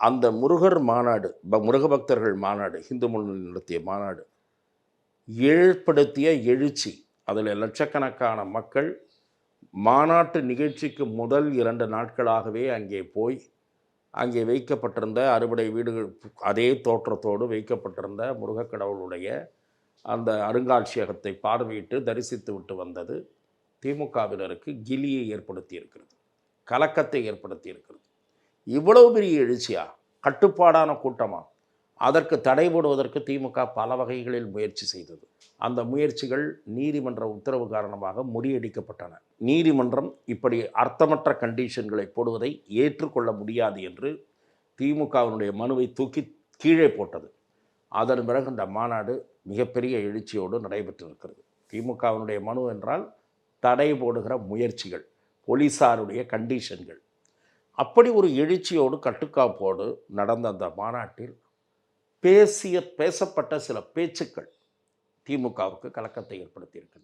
அந்த முருகர் மாநாடு, முருக பக்தர்கள் மாநாடு, இந்து முன்னணி நடத்திய மாநாடு ஏற்படுத்திய எழுச்சி. அதில் லட்சக்கணக்கான மக்கள் மாநாட்டு நிகழ்ச்சிக்கு முதல் 2 நாட்களாகவே அங்கே போய், அங்கே வைக்கப்பட்டிருந்த அறுபடை வீடுகள் அதே தோற்றத்தோடு வைக்கப்பட்டிருந்த முருகக் கடவுளுடைய அந்த அருங்காட்சியகத்தை பார்வையிட்டு தரிசித்து விட்டு வந்தது திமுகவினருக்கு கிலியை ஏற்படுத்தி இருக்கிறது, கலக்கத்தை ஏற்படுத்தி இருக்கிறது. இவ்வளவு பெரிய எழுச்சியா, கட்டுப்பாடான கூட்டமா? அதற்கு தடை போடுவதற்கு திமுக பல வகைகளில் முயற்சி செய்தது. அந்த முயற்சிகள் நீதிமன்ற உத்தரவு காரணமாக முறியடிக்கப்பட்டன. நீதிமன்றம் இப்படி அர்த்தமற்ற கண்டிஷன்களை போடுவதை ஏற்றுக்கொள்ள முடியாது என்று திமுகவினுடைய மனுவை தூக்கி கீழே போட்டது. அதன் பிறகு இந்த மாநாடு மிகப்பெரிய எழுச்சியோடு நடைபெற்றிருக்கிறது. திமுகவினுடைய மனு என்றால் தடை போடுகிற முயற்சிகள், போலீஸாருடைய கண்டிஷன்கள். அப்படி ஒரு எழுச்சியோடு கட்டுக்காப்போடு நடந்த அந்த மாநாட்டில் பேசப்பட்ட சில பேச்சுக்கள் திமுகவுக்கு கலக்கத்தை ஏற்படுத்தியிருக்கிறது.